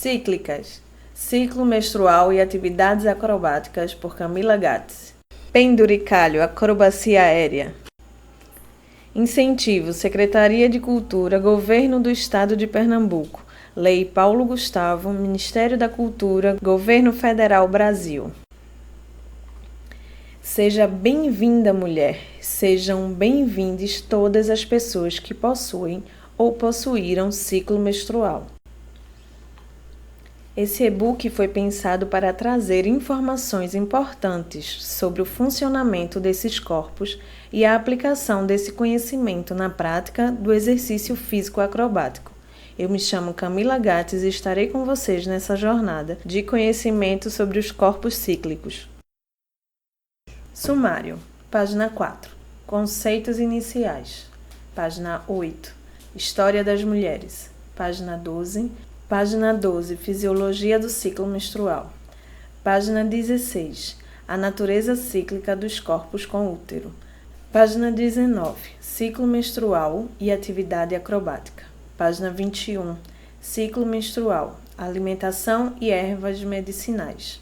Cíclicas, ciclo menstrual e atividades acrobáticas por Camila Gates. Penduricalho, acrobacia aérea. Incentivo, Secretaria de Cultura, Governo do Estado de Pernambuco. Lei Paulo Gustavo, Ministério da Cultura, Governo Federal Brasil. Seja bem-vinda, mulher. Sejam bem-vindas todas as pessoas que possuem ou possuíram ciclo menstrual. Esse e-book foi pensado para trazer informações importantes sobre o funcionamento desses corpos e a aplicação desse conhecimento na prática do exercício físico acrobático. Eu me chamo Camila Gates e estarei com vocês nessa jornada de conhecimento sobre os corpos cíclicos. Sumário. Página 4. Conceitos iniciais. Página 8. História das mulheres. Página 12. Página 12. Fisiologia do ciclo menstrual. Página 16. A natureza cíclica dos corpos com útero. Página 19. Ciclo menstrual e atividade acrobática. Página 21. Ciclo menstrual, alimentação e ervas medicinais.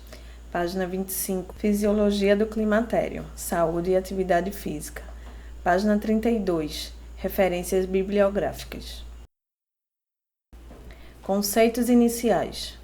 Página 25. Fisiologia do climatério, saúde e atividade física. Página 32. Referências bibliográficas. Conceitos iniciais.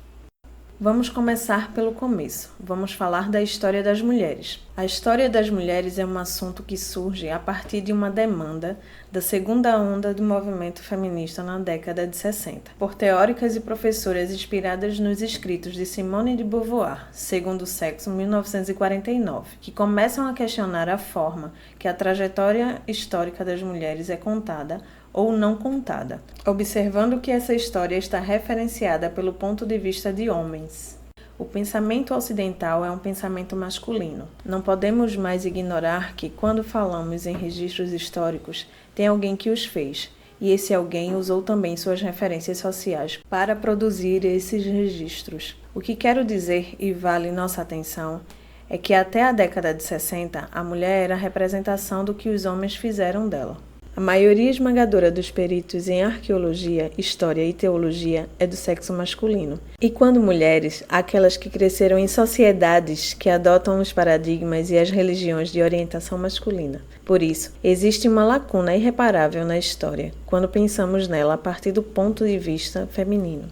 Vamos começar pelo começo. Vamos falar da história das mulheres. A história das mulheres é um assunto que surge a partir de uma demanda da segunda onda do movimento feminista na década de 60, por teóricas e professoras inspiradas nos escritos de Simone de Beauvoir, Segundo Sexo, 1949, que começam a questionar a forma que a trajetória histórica das mulheres é contada ou não contada, observando que essa história está referenciada pelo ponto de vista de homens. O pensamento ocidental é um pensamento masculino. Não podemos mais ignorar que, quando falamos em registros históricos, tem alguém que os fez, e esse alguém usou também suas referências sociais para produzir esses registros. O que quero dizer, e vale nossa atenção, é que até a década de 60, a mulher era a representação do que os homens fizeram dela. A maioria esmagadora dos peritos em arqueologia, história e teologia é do sexo masculino. E quando mulheres, aquelas que cresceram em sociedades que adotam os paradigmas e as religiões de orientação masculina. Por isso, existe uma lacuna irreparável na história, quando pensamos nela a partir do ponto de vista feminino.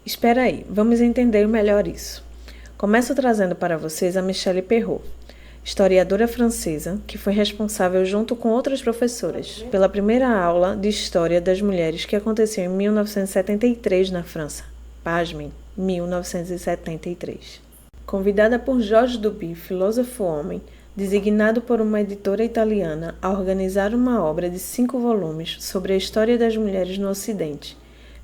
Espera aí, vamos entender melhor isso. Começo trazendo para vocês a Michelle Perrault, historiadora francesa, que foi responsável, junto com outras professoras, pela primeira aula de História das Mulheres que aconteceu em 1973 na França. Pasmem, 1973. Convidada por Georges Duby, filósofo homem, designado por uma editora italiana a organizar uma obra de 5 volumes sobre a história das mulheres no Ocidente,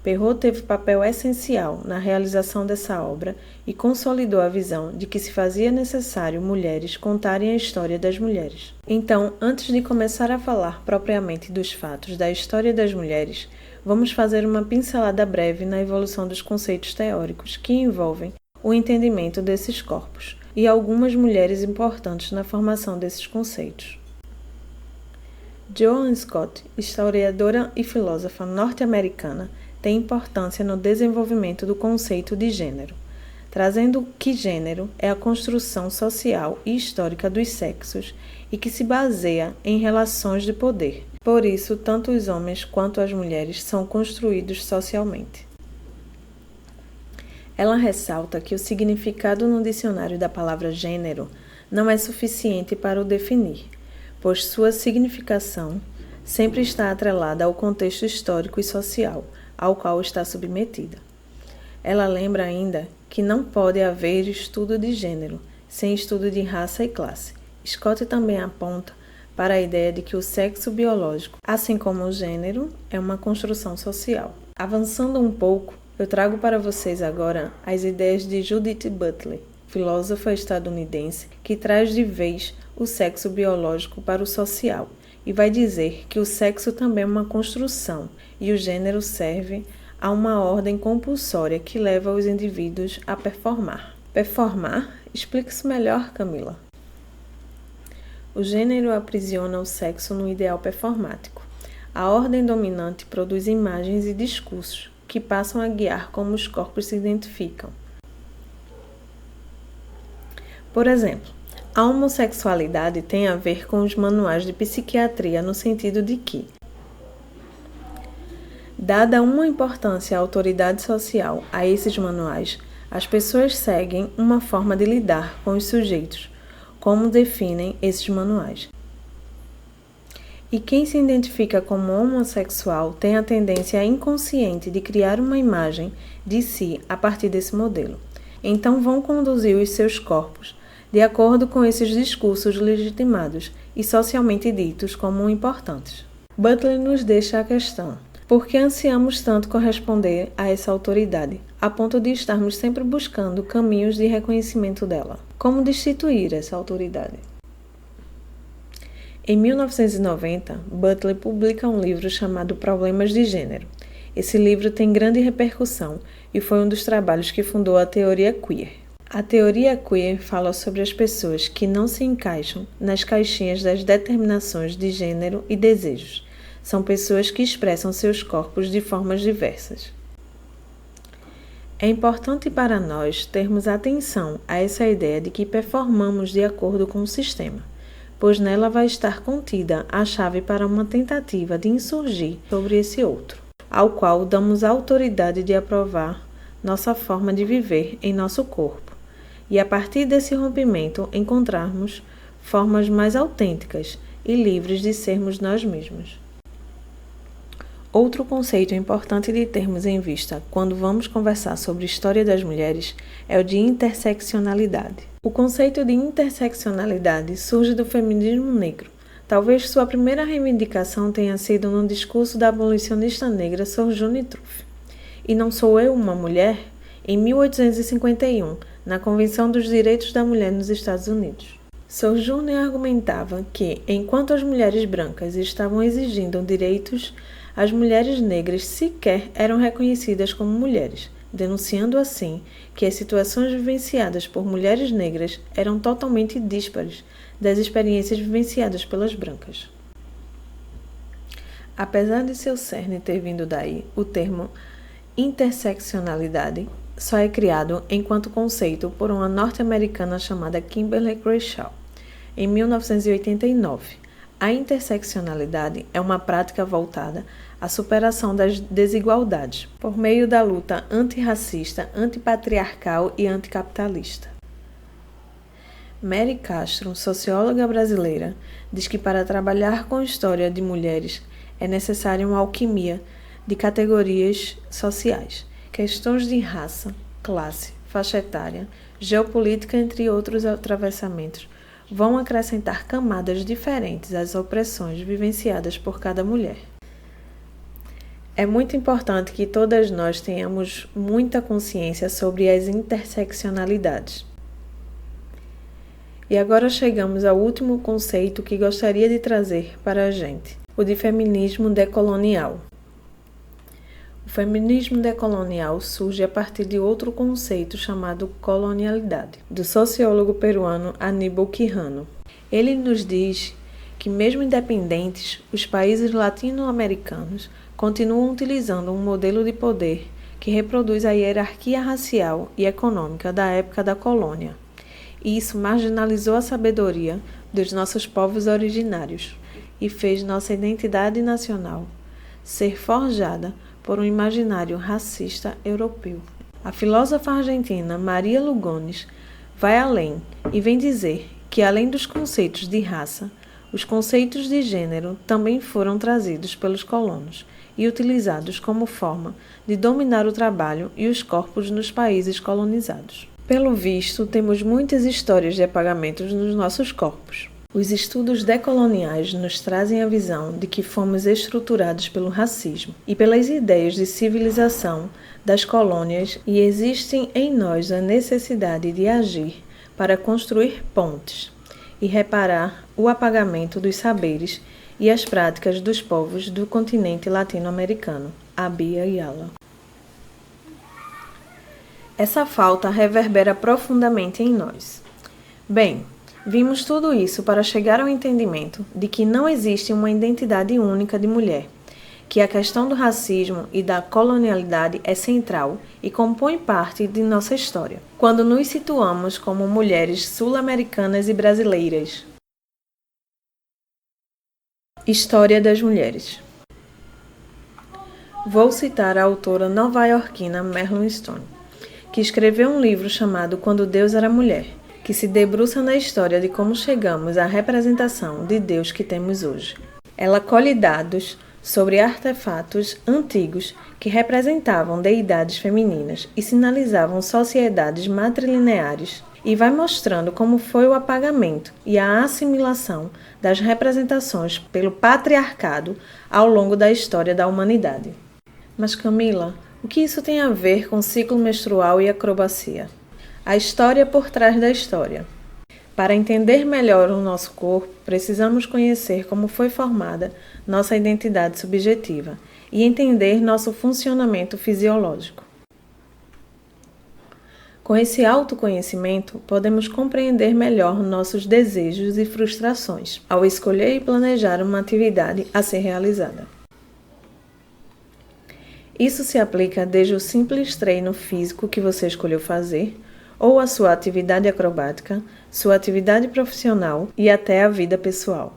Perrault teve papel essencial na realização dessa obra e consolidou a visão de que se fazia necessário mulheres contarem a história das mulheres. Então, antes de começar a falar propriamente dos fatos da história das mulheres, vamos fazer uma pincelada breve na evolução dos conceitos teóricos que envolvem o entendimento desses corpos e algumas mulheres importantes na formação desses conceitos. Joan Scott, historiadora e filósofa norte-americana, tem importância no desenvolvimento do conceito de gênero, trazendo que gênero é a construção social e histórica dos sexos e que se baseia em relações de poder. Por isso, tanto os homens quanto as mulheres são construídos socialmente. Ela ressalta que o significado no dicionário da palavra gênero não é suficiente para o definir, pois sua significação sempre está atrelada ao contexto histórico e social ao qual está submetida. Ela lembra ainda que não pode haver estudo de gênero sem estudo de raça e classe. Scott também aponta para a ideia de que o sexo biológico, assim como o gênero, é uma construção social. Avançando um pouco, eu trago para vocês agora as ideias de Judith Butler, filósofa estadunidense, que traz de vez o sexo biológico para o social e vai dizer que o sexo também é uma construção e o gênero serve a uma ordem compulsória que leva os indivíduos a performar. Performar? Explique-se melhor, Camila. O gênero aprisiona o sexo no ideal performático. A ordem dominante produz imagens e discursos que passam a guiar como os corpos se identificam. Por exemplo, a homossexualidade tem a ver com os manuais de psiquiatria no sentido de que, dada uma importância à autoridade social a esses manuais, as pessoas seguem uma forma de lidar com os sujeitos, como definem esses manuais. E quem se identifica como homossexual tem a tendência inconsciente de criar uma imagem de si a partir desse modelo. Então vão conduzir os seus corpos de acordo com esses discursos legitimados e socialmente ditos como importantes. Butler nos deixa a questão: por que ansiamos tanto corresponder a essa autoridade, a ponto de estarmos sempre buscando caminhos de reconhecimento dela? Como destituir essa autoridade? Em 1990, Butler publica um livro chamado Problemas de Gênero. Esse livro tem grande repercussão e foi um dos trabalhos que fundou a teoria queer. A teoria queer fala sobre as pessoas que não se encaixam nas caixinhas das determinações de gênero e desejos. São pessoas que expressam seus corpos de formas diversas. É importante para nós termos atenção a essa ideia de que performamos de acordo com o sistema, pois nela vai estar contida a chave para uma tentativa de insurgir sobre esse outro, ao qual damos a autoridade de aprovar nossa forma de viver em nosso corpo, e a partir desse rompimento encontrarmos formas mais autênticas e livres de sermos nós mesmos. Outro conceito importante de termos em vista quando vamos conversar sobre a história das mulheres é o de interseccionalidade. O conceito de interseccionalidade surge do feminismo negro. Talvez sua primeira reivindicação tenha sido no discurso da abolicionista negra Sojourner Truth. E não sou eu uma mulher? Em 1851, na Convenção dos Direitos da Mulher nos Estados Unidos. Sojourner argumentava que, enquanto as mulheres brancas estavam exigindo direitos, as mulheres negras sequer eram reconhecidas como mulheres, denunciando assim que as situações vivenciadas por mulheres negras eram totalmente díspares das experiências vivenciadas pelas brancas. Apesar de seu cerne ter vindo daí, o termo interseccionalidade só é criado enquanto conceito por uma norte-americana chamada Kimberly Crenshaw, em 1989. A interseccionalidade é uma prática voltada à superação das desigualdades, por meio da luta antirracista, antipatriarcal e anticapitalista. Mary Castro, socióloga brasileira, diz que para trabalhar com a história de mulheres é necessária uma alquimia de categorias sociais, questões de raça, classe, faixa etária, geopolítica, entre outros atravessamentos, vão acrescentar camadas diferentes às opressões vivenciadas por cada mulher. É muito importante que todas nós tenhamos muita consciência sobre as interseccionalidades. E agora chegamos ao último conceito que gostaria de trazer para a gente, o de feminismo decolonial. O feminismo decolonial surge a partir de outro conceito chamado colonialidade, do sociólogo peruano Aníbal Quijano. Ele nos diz que, mesmo independentes, os países latino-americanos continuam utilizando um modelo de poder que reproduz a hierarquia racial e econômica da época da colônia. E isso marginalizou a sabedoria dos nossos povos originários e fez nossa identidade nacional ser forjada por um imaginário racista europeu. A filósofa argentina Maria Lugones vai além e vem dizer que, além dos conceitos de raça, os conceitos de gênero também foram trazidos pelos colonos e utilizados como forma de dominar o trabalho e os corpos nos países colonizados. Pelo visto, temos muitas histórias de apagamentos nos nossos corpos. Os estudos decoloniais nos trazem a visão de que fomos estruturados pelo racismo e pelas ideias de civilização das colônias e existem em nós a necessidade de agir para construir pontes e reparar o apagamento dos saberes e as práticas dos povos do continente latino-americano. Abya Yala. Essa falta reverbera profundamente em nós. Bem, vimos tudo isso para chegar ao entendimento de que não existe uma identidade única de mulher, que a questão do racismo e da colonialidade é central e compõe parte de nossa história, quando nos situamos como mulheres sul-americanas e brasileiras. História das mulheres. Vou citar a autora nova-iorquina Marilyn Stone, que escreveu um livro chamado Quando Deus Era Mulher, que se debruça na história de como chegamos à representação de Deus que temos hoje. Ela colhe dados sobre artefatos antigos que representavam deidades femininas e sinalizavam sociedades matrilineares, e vai mostrando como foi o apagamento e a assimilação das representações pelo patriarcado ao longo da história da humanidade. Mas Camila, o que isso tem a ver com ciclo menstrual e acrobacia? A história por trás da história. Para entender melhor o nosso corpo, precisamos conhecer como foi formada nossa identidade subjetiva e entender nosso funcionamento fisiológico. Com esse autoconhecimento, podemos compreender melhor nossos desejos e frustrações ao escolher e planejar uma atividade a ser realizada. Isso se aplica desde o simples treino físico que você escolheu fazer, ou a sua atividade acrobática, sua atividade profissional e até a vida pessoal.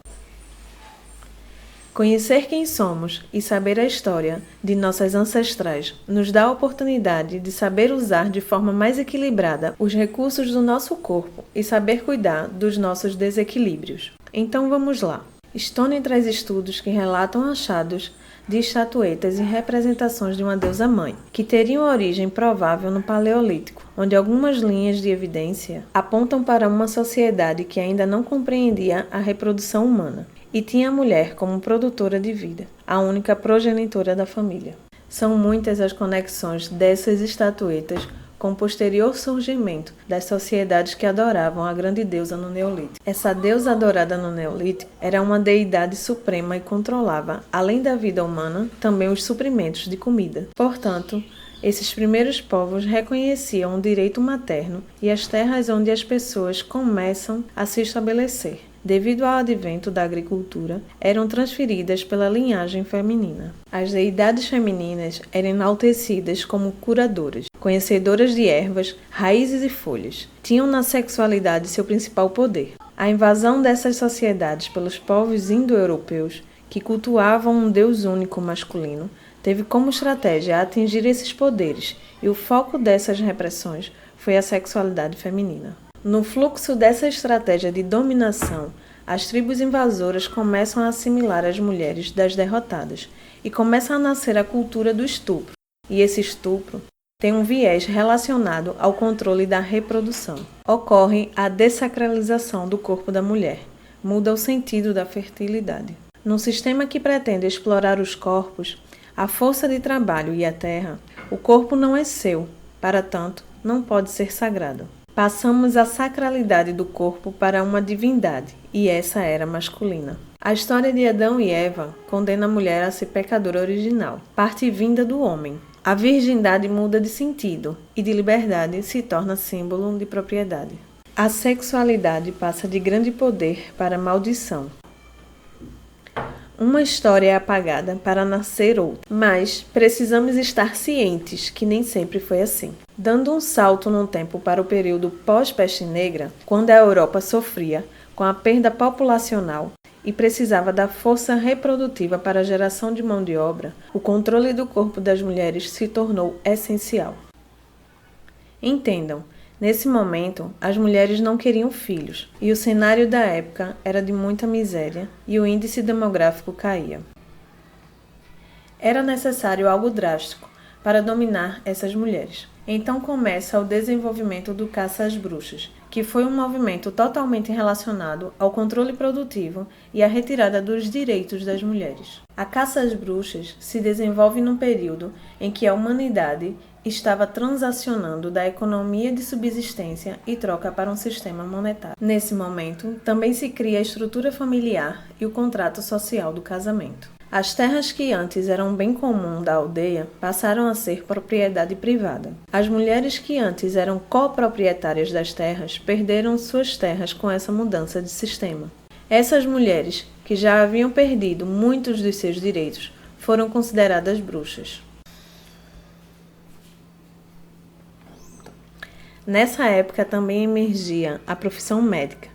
Conhecer quem somos e saber a história de nossas ancestrais nos dá a oportunidade de saber usar de forma mais equilibrada os recursos do nosso corpo e saber cuidar dos nossos desequilíbrios. Então vamos lá. Stone traz estudos que relatam achados de estatuetas e representações de uma deusa-mãe, que teriam origem provável no Paleolítico, onde algumas linhas de evidência apontam para uma sociedade que ainda não compreendia a reprodução humana e tinha a mulher como produtora de vida, a única progenitora da família. São muitas as conexões dessas estatuetas com o posterior surgimento das sociedades que adoravam a grande deusa no Neolítico. Essa deusa adorada no Neolítico era uma deidade suprema e controlava, além da vida humana, também os suprimentos de comida. Portanto, esses primeiros povos reconheciam o direito materno e as terras onde as pessoas começam a se estabelecer, devido ao advento da agricultura, eram transferidas pela linhagem feminina. As deidades femininas eram enaltecidas como curadoras, conhecedoras de ervas, raízes e folhas. Tinham na sexualidade seu principal poder. A invasão dessas sociedades pelos povos indo-europeus, que cultuavam um deus único masculino, teve como estratégia atingir esses poderes, e o foco dessas repressões foi a sexualidade feminina. No fluxo dessa estratégia de dominação, as tribos invasoras começam a assimilar as mulheres das derrotadas e começa a nascer a cultura do estupro. E esse estupro tem um viés relacionado ao controle da reprodução. Ocorre a dessacralização do corpo da mulher, muda o sentido da fertilidade. Num sistema que pretende explorar os corpos, a força de trabalho e a terra, o corpo não é seu, para tanto, não pode ser sagrado. Passamos a sacralidade do corpo para uma divindade, e essa era masculina. A história de Adão e Eva condena a mulher a ser pecadora original, parte vinda do homem. A virgindade muda de sentido e de liberdade se torna símbolo de propriedade. A sexualidade passa de grande poder para maldição. Uma história é apagada para nascer outra, mas precisamos estar cientes que nem sempre foi assim. Dando um salto no tempo para o período pós-peste negra, quando a Europa sofria com a perda populacional e precisava da força reprodutiva para a geração de mão de obra, o controle do corpo das mulheres se tornou essencial. Entendam, nesse momento, as mulheres não queriam filhos, e o cenário da época era de muita miséria e o índice demográfico caía. Era necessário algo drástico para dominar essas mulheres. Então começa o desenvolvimento do caça às bruxas, que foi um movimento totalmente relacionado ao controle produtivo e à retirada dos direitos das mulheres. A caça às bruxas se desenvolve num período em que a humanidade estava transacionando da economia de subsistência e troca para um sistema monetário. Nesse momento, também se cria a estrutura familiar e o contrato social do casamento. As terras que antes eram bem comum da aldeia passaram a ser propriedade privada. As mulheres que antes eram coproprietárias das terras perderam suas terras com essa mudança de sistema. Essas mulheres, que já haviam perdido muitos dos seus direitos, foram consideradas bruxas. Nessa época também emergia a profissão médica,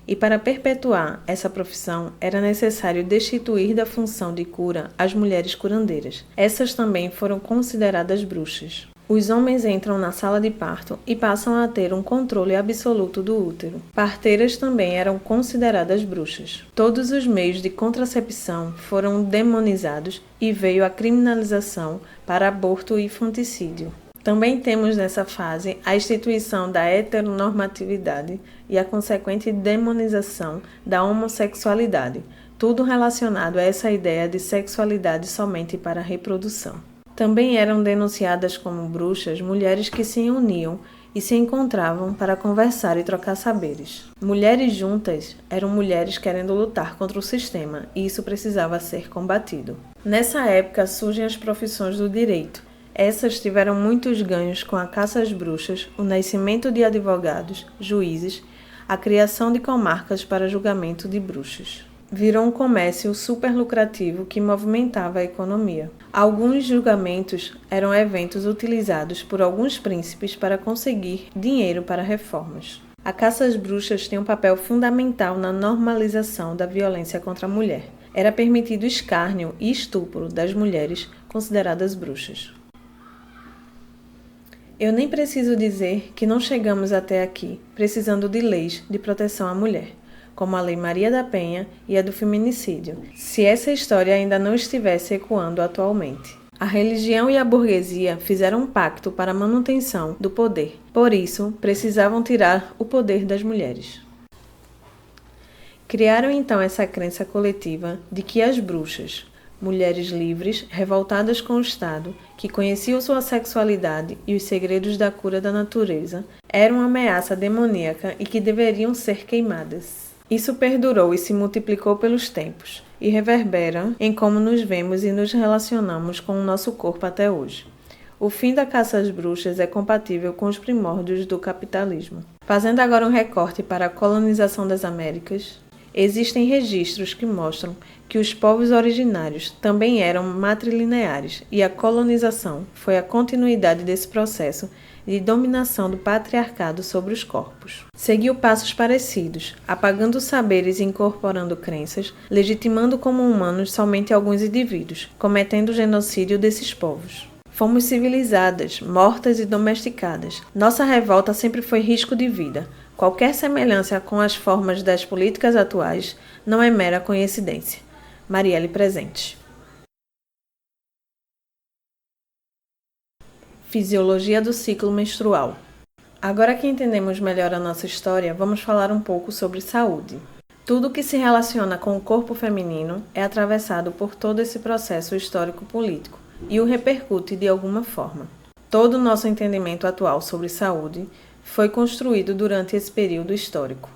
e para perpetuar essa profissão era necessário destituir da função de cura as mulheres curandeiras. Essas também foram consideradas bruxas. Os homens entram na sala de parto e passam a ter um controle absoluto do útero. Parteiras também eram consideradas bruxas. Todos os meios de contracepção foram demonizados e veio a criminalização para aborto e infanticídio. Também temos nessa fase a instituição da heteronormatividade e a consequente demonização da homossexualidade, tudo relacionado a essa ideia de sexualidade somente para a reprodução. Também eram denunciadas como bruxas mulheres que se uniam e se encontravam para conversar e trocar saberes. Mulheres juntas eram mulheres querendo lutar contra o sistema, e isso precisava ser combatido. Nessa época surgem as profissões do direito. Essas tiveram muitos ganhos com a caça às bruxas, o nascimento de advogados, juízes, a criação de comarcas para julgamento de bruxas. Virou um comércio super lucrativo que movimentava a economia. Alguns julgamentos eram eventos utilizados por alguns príncipes para conseguir dinheiro para reformas. A caça às bruxas tem um papel fundamental na normalização da violência contra a mulher. Era permitido escárnio e estupro das mulheres consideradas bruxas. Eu nem preciso dizer que não chegamos até aqui precisando de leis de proteção à mulher, como a Lei Maria da Penha e a do feminicídio, se essa história ainda não estivesse ecoando atualmente. A religião e a burguesia fizeram um pacto para a manutenção do poder, por isso precisavam tirar o poder das mulheres. Criaram então essa crença coletiva de que as bruxas, mulheres livres, revoltadas com o Estado, que conheciam sua sexualidade e os segredos da cura da natureza, eram uma ameaça demoníaca e que deveriam ser queimadas. Isso perdurou e se multiplicou pelos tempos, e reverbera em como nos vemos e nos relacionamos com o nosso corpo até hoje. O fim da caça às bruxas é compatível com os primórdios do capitalismo. Fazendo agora um recorte para a colonização das Américas, existem registros que mostram que os povos originários também eram matrilineares e a colonização foi a continuidade desse processo de dominação do patriarcado sobre os corpos. Seguiu passos parecidos, apagando saberes e incorporando crenças, legitimando como humanos somente alguns indivíduos, cometendo o genocídio desses povos. Fomos civilizadas, mortas e domesticadas. Nossa revolta sempre foi risco de vida. Qualquer semelhança com as formas das políticas atuais não é mera coincidência. Marielle Presente. Fisiologia do ciclo menstrual. Agora que entendemos melhor a nossa história, vamos falar um pouco sobre saúde. Tudo que se relaciona com o corpo feminino é atravessado por todo esse processo histórico-político e o repercute de alguma forma. Todo o nosso entendimento atual sobre saúde foi construído durante esse período histórico.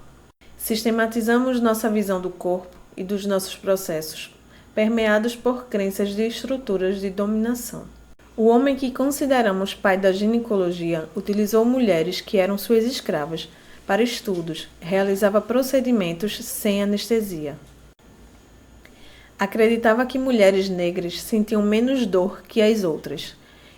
Sistematizamos nossa visão do corpo e dos nossos processos, permeados por crenças de estruturas de dominação. O homem que consideramos pai da ginecologia utilizou mulheres que eram suas escravas para estudos, realizava procedimentos sem anestesia. Acreditava que mulheres negras sentiam menos dor que as outras,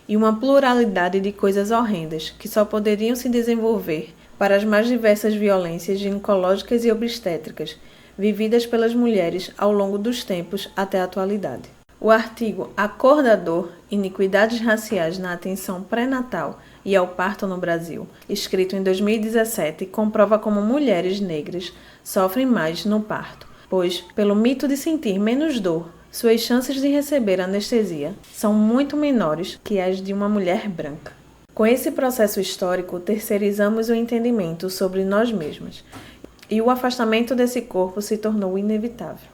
e uma pluralidade de coisas horrendas que só poderiam se desenvolver para as mais diversas violências ginecológicas e obstétricas vividas pelas mulheres ao longo dos tempos até a atualidade. O artigo A Cor da Dor, Iniquidades Raciais na Atenção Pré-Natal e ao Parto no Brasil, escrito em 2017, comprova como mulheres negras sofrem mais no parto, pois, pelo mito de sentir menos dor, suas chances de receber anestesia são muito menores que as de uma mulher branca. Com esse processo histórico, terceirizamos o entendimento sobre nós mesmas, e o afastamento desse corpo se tornou inevitável.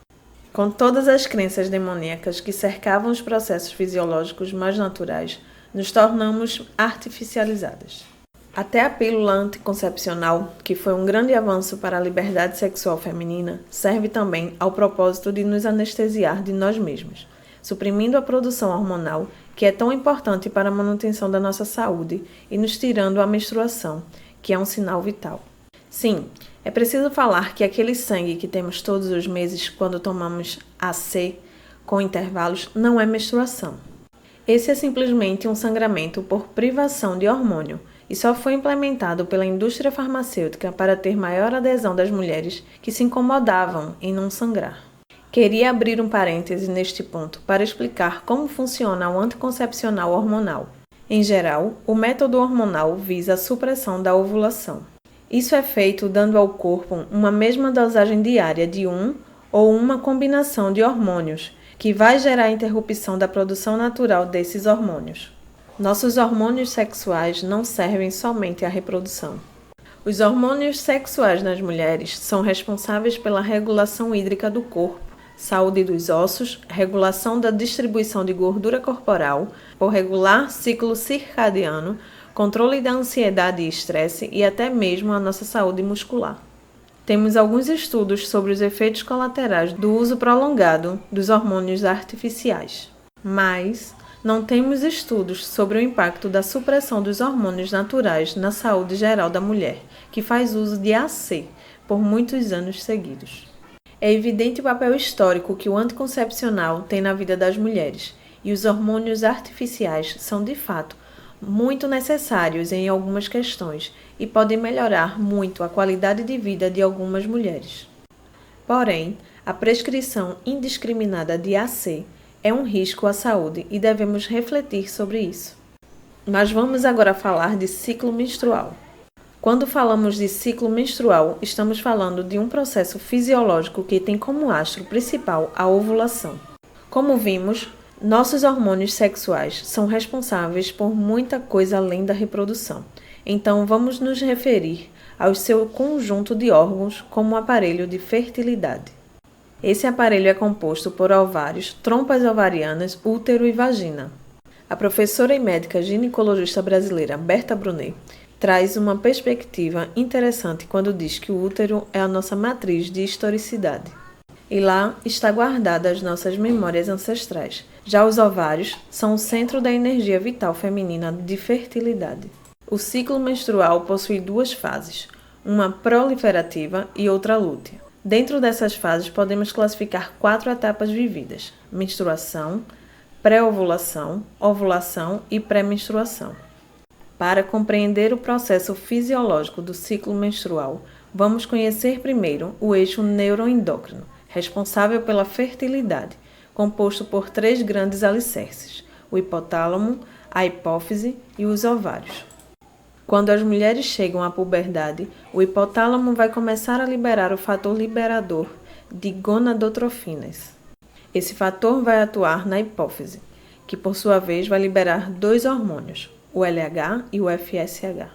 Com todas as crenças demoníacas que cercavam os processos fisiológicos mais naturais, nos tornamos artificializadas. Até a pílula anticoncepcional, que foi um grande avanço para a liberdade sexual feminina, serve também ao propósito de nos anestesiar de nós mesmas, suprimindo a produção hormonal, que é tão importante para a manutenção da nossa saúde, e nos tirando a menstruação, que é um sinal vital. Sim, é preciso falar que aquele sangue que temos todos os meses quando tomamos AC com intervalos, não é menstruação. Esse é simplesmente um sangramento por privação de hormônio e só foi implementado pela indústria farmacêutica para ter maior adesão das mulheres que se incomodavam em não sangrar. Queria abrir um parêntese neste ponto para explicar como funciona o anticoncepcional hormonal. Em geral, o método hormonal visa a supressão da ovulação. Isso é feito dando ao corpo uma mesma dosagem diária de um ou uma combinação de hormônios, que vai gerar a interrupção da produção natural desses hormônios. Nossos hormônios sexuais não servem somente à reprodução. Os hormônios sexuais nas mulheres são responsáveis pela regulação hídrica do corpo, saúde dos ossos, regulação da distribuição de gordura corporal, por regular ciclo circadiano, controle da ansiedade e estresse e até mesmo a nossa saúde muscular. Temos alguns estudos sobre os efeitos colaterais do uso prolongado dos hormônios artificiais, mas não temos estudos sobre o impacto da supressão dos hormônios naturais na saúde geral da mulher, que faz uso de AC por muitos anos seguidos. É evidente o papel histórico que o anticoncepcional tem na vida das mulheres, e os hormônios artificiais são, de fato, muito necessários em algumas questões e podem melhorar muito a qualidade de vida de algumas mulheres. Porém, a prescrição indiscriminada de AC é um risco à saúde e devemos refletir sobre isso. Mas vamos agora falar de ciclo menstrual. Quando falamos de ciclo menstrual, estamos falando de um processo fisiológico que tem como astro principal a ovulação. Como vimos, nossos hormônios sexuais são responsáveis por muita coisa além da reprodução. Então, vamos nos referir ao seu conjunto de órgãos como um aparelho de fertilidade. Esse aparelho é composto por ovários, trompas ovarianas, útero e vagina. A professora e médica ginecologista brasileira Berta Brunet traz uma perspectiva interessante quando diz que o útero é a nossa matriz de historicidade. E lá está guardada as nossas memórias ancestrais. Já os ovários são o centro da energia vital feminina de fertilidade. O ciclo menstrual possui duas fases, uma proliferativa e outra lútea. Dentro dessas fases podemos classificar 4 etapas vividas: menstruação, pré-ovulação, ovulação e pré-menstruação. Para compreender o processo fisiológico do ciclo menstrual, vamos conhecer primeiro o eixo neuroendócrino, responsável pela fertilidade, composto por 3 grandes alicerces: o hipotálamo, a hipófise e os ovários. Quando as mulheres chegam à puberdade, o hipotálamo vai começar a liberar o fator liberador de gonadotrofinas. Esse fator vai atuar na hipófise, que por sua vez vai liberar 2 hormônios, o LH e o FSH.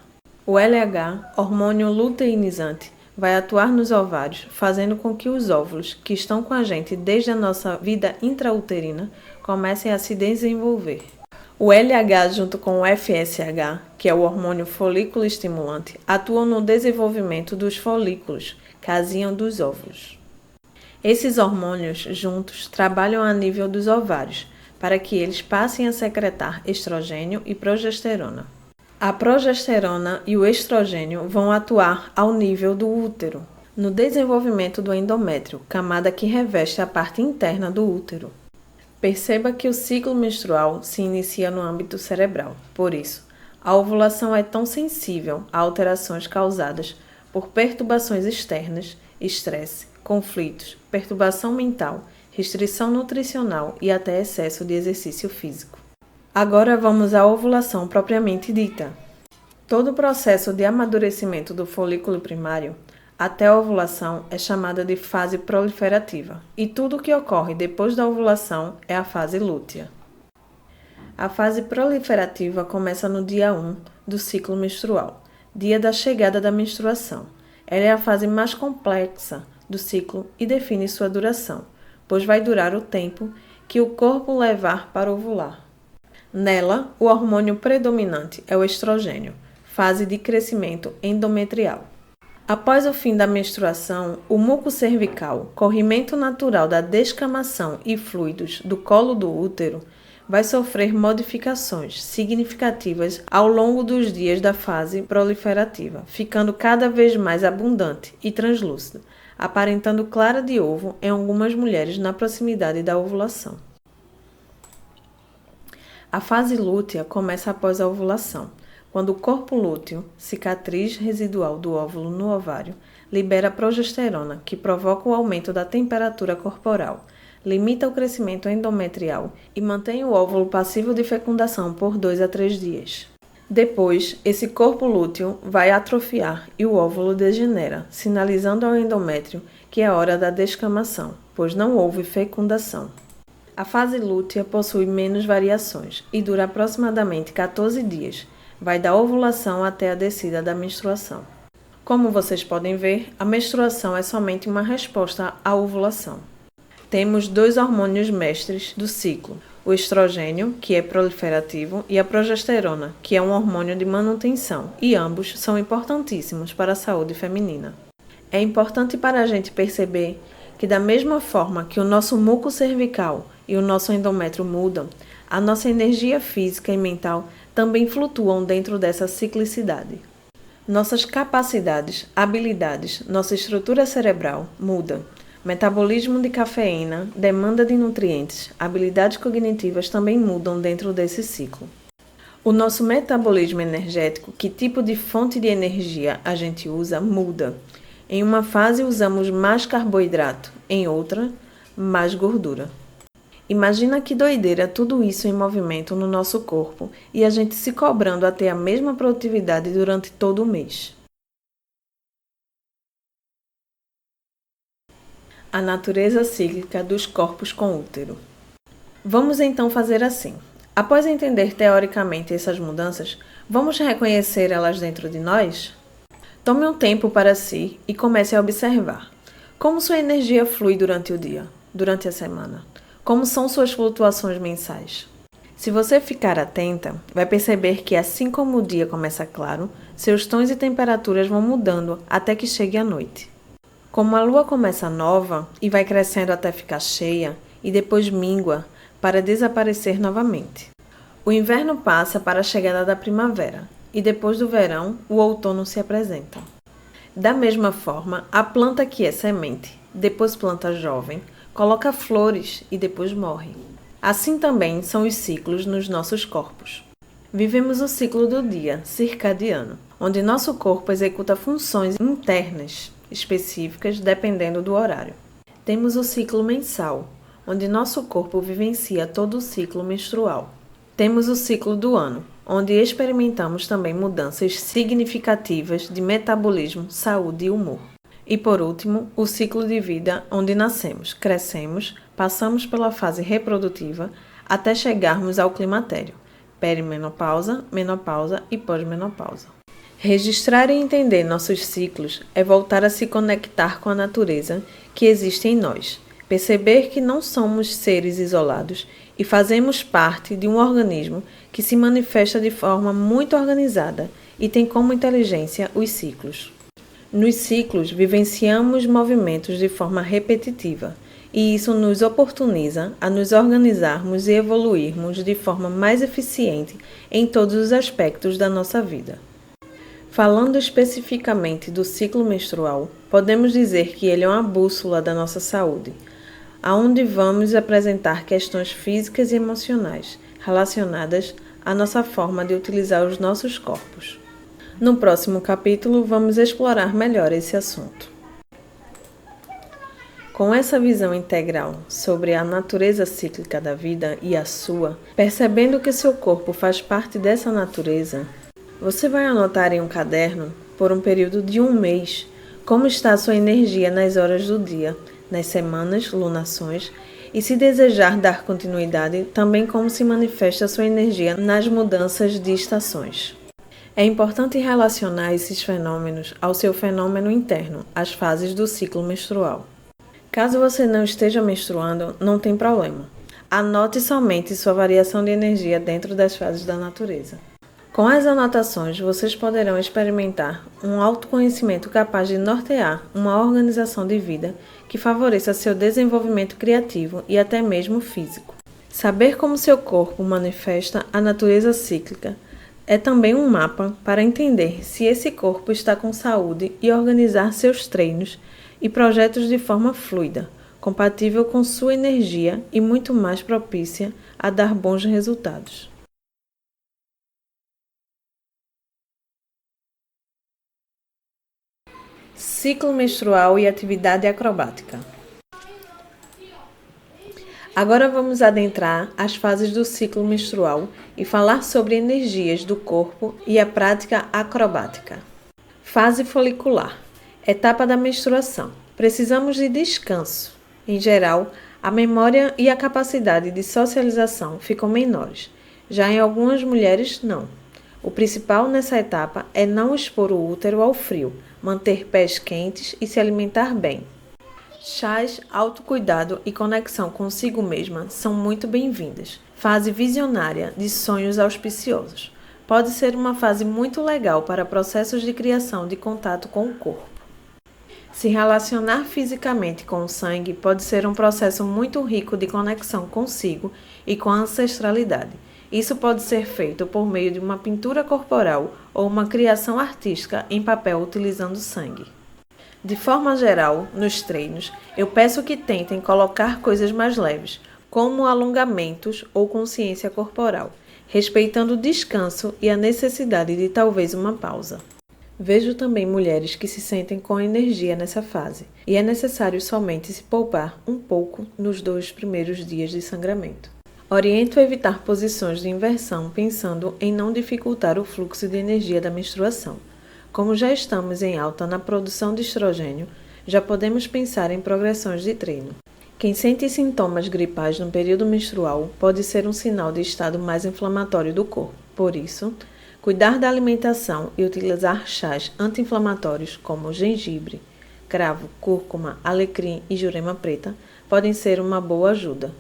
O LH, hormônio luteinizante, vai atuar nos ovários, fazendo com que os óvulos, que estão com a gente desde a nossa vida intrauterina, comecem a se desenvolver. O LH junto com o FSH, que é o hormônio folículo estimulante, atuam no desenvolvimento dos folículos, casinha dos óvulos. Esses hormônios juntos trabalham a nível dos ovários, para que eles passem a secretar estrogênio e progesterona. A progesterona e o estrogênio vão atuar ao nível do útero, no desenvolvimento do endométrio, camada que reveste a parte interna do útero. Perceba que o ciclo menstrual se inicia no âmbito cerebral. Por isso, a ovulação é tão sensível a alterações causadas por perturbações externas, estresse, conflitos, perturbação mental, restrição nutricional e até excesso de exercício físico. Agora vamos à ovulação propriamente dita. Todo o processo de amadurecimento do folículo primário até a ovulação é chamada de fase proliferativa, e tudo o que ocorre depois da ovulação é a fase lútea. A fase proliferativa começa no dia 1 do ciclo menstrual, dia da chegada da menstruação. Ela é a fase mais complexa do ciclo e define sua duração, pois vai durar o tempo que o corpo levar para ovular. Nela, o hormônio predominante é o estrogênio, fase de crescimento endometrial. Após o fim da menstruação, o muco cervical, corrimento natural da descamação e fluidos do colo do útero, vai sofrer modificações significativas ao longo dos dias da fase proliferativa, ficando cada vez mais abundante e translúcido, aparentando clara de ovo em algumas mulheres na proximidade da ovulação. A fase lútea começa após a ovulação, quando o corpo lúteo, cicatriz residual do óvulo no ovário, libera progesterona, que provoca o aumento da temperatura corporal, limita o crescimento endometrial e mantém o óvulo passivo de fecundação por 2 a 3 dias. Depois, esse corpo lúteo vai atrofiar e o óvulo degenera, sinalizando ao endométrio que é hora da descamação, pois não houve fecundação. A fase lútea possui menos variações e dura aproximadamente 14 dias, vai da ovulação até a descida da menstruação. Como vocês podem ver, a menstruação é somente uma resposta à ovulação. Temos 2 hormônios mestres do ciclo, o estrogênio, que é proliferativo, e a progesterona, que é um hormônio de manutenção, e ambos são importantíssimos para a saúde feminina. É importante para a gente perceber que, da mesma forma que o nosso muco cervical e o nosso endométrio mudam, a nossa energia física e mental também flutuam dentro dessa ciclicidade. Nossas capacidades, habilidades, nossa estrutura cerebral muda. Metabolismo de cafeína, demanda de nutrientes, habilidades cognitivas também mudam dentro desse ciclo. O nosso metabolismo energético, que tipo de fonte de energia a gente usa, muda. Em uma fase usamos mais carboidrato, em outra, mais gordura. Imagina que doideira tudo isso em movimento no nosso corpo e a gente se cobrando a ter a mesma produtividade durante todo o mês. A natureza cíclica dos corpos com útero. Vamos então fazer assim. Após entender teoricamente essas mudanças, vamos reconhecer elas dentro de nós? Tome um tempo para si e comece a observar. Como sua energia flui durante o dia, durante a semana? Como são suas flutuações mensais? Se você ficar atenta, vai perceber que assim como o dia começa claro, seus tons e temperaturas vão mudando até que chegue a noite. Como a lua começa nova e vai crescendo até ficar cheia e depois míngua para desaparecer novamente. O inverno passa para a chegada da primavera e depois do verão o outono se apresenta. Da mesma forma, a planta que é semente, depois planta jovem, coloca flores e depois morre. Assim também são os ciclos nos nossos corpos. Vivemos o ciclo do dia, circadiano, onde nosso corpo executa funções internas específicas dependendo do horário. Temos o ciclo mensal, onde nosso corpo vivencia todo o ciclo menstrual. Temos o ciclo do ano, onde experimentamos também mudanças significativas de metabolismo, saúde e humor. E por último, o ciclo de vida, onde nascemos, crescemos, passamos pela fase reprodutiva até chegarmos ao climatério, perimenopausa, menopausa e pós-menopausa. Registrar e entender nossos ciclos é voltar a se conectar com a natureza que existe em nós, perceber que não somos seres isolados e fazemos parte de um organismo que se manifesta de forma muito organizada e tem como inteligência os ciclos. Nos ciclos, vivenciamos movimentos de forma repetitiva, e isso nos oportuniza a nos organizarmos e evoluirmos de forma mais eficiente em todos os aspectos da nossa vida. Falando especificamente do ciclo menstrual, podemos dizer que ele é uma bússola da nossa saúde, aonde vamos apresentar questões físicas e emocionais relacionadas à nossa forma de utilizar os nossos corpos. No próximo capítulo, vamos explorar melhor esse assunto. Com essa visão integral sobre a natureza cíclica da vida e a sua, percebendo que seu corpo faz parte dessa natureza, você vai anotar em um caderno, por um período de 1 mês, como está a sua energia nas horas do dia, nas semanas, lunações, e se desejar dar continuidade, também como se manifesta a sua energia nas mudanças de estações. É importante relacionar esses fenômenos ao seu fenômeno interno, as fases do ciclo menstrual. Caso você não esteja menstruando, não tem problema. Anote somente sua variação de energia dentro das fases da natureza. Com as anotações, vocês poderão experimentar um autoconhecimento capaz de nortear uma organização de vida que favoreça seu desenvolvimento criativo e até mesmo físico. Saber como seu corpo manifesta a natureza cíclica é também um mapa para entender se esse corpo está com saúde e organizar seus treinos e projetos de forma fluida, compatível com sua energia e muito mais propícia a dar bons resultados. Ciclo menstrual e atividade acrobática. Agora vamos adentrar as fases do ciclo menstrual e falar sobre energias do corpo e a prática acrobática. Fase folicular. Etapa da menstruação. Precisamos de descanso. Em geral, a memória e a capacidade de socialização ficam menores. Já em algumas mulheres, não. O principal nessa etapa é não expor o útero ao frio, manter pés quentes e se alimentar bem. Chás, autocuidado e conexão consigo mesma são muito bem-vindas. Fase visionária de sonhos auspiciosos. Pode ser uma fase muito legal para processos de criação de contato com o corpo. Se relacionar fisicamente com o sangue pode ser um processo muito rico de conexão consigo e com a ancestralidade. Isso pode ser feito por meio de uma pintura corporal ou uma criação artística em papel utilizando sangue. De forma geral, nos treinos, eu peço que tentem colocar coisas mais leves, como alongamentos ou consciência corporal, respeitando o descanso e a necessidade de talvez uma pausa. Vejo também mulheres que se sentem com energia nessa fase, e é necessário somente se poupar um pouco nos 2 primeiros dias de sangramento. Oriento a evitar posições de inversão pensando em não dificultar o fluxo de energia da menstruação. Como já estamos em alta na produção de estrogênio, já podemos pensar em progressões de treino. Quem sente sintomas gripais no período menstrual pode ser um sinal de estado mais inflamatório do corpo. Por isso, cuidar da alimentação e utilizar chás anti-inflamatórios como gengibre, cravo, cúrcuma, alecrim e jurema preta podem ser uma boa ajuda.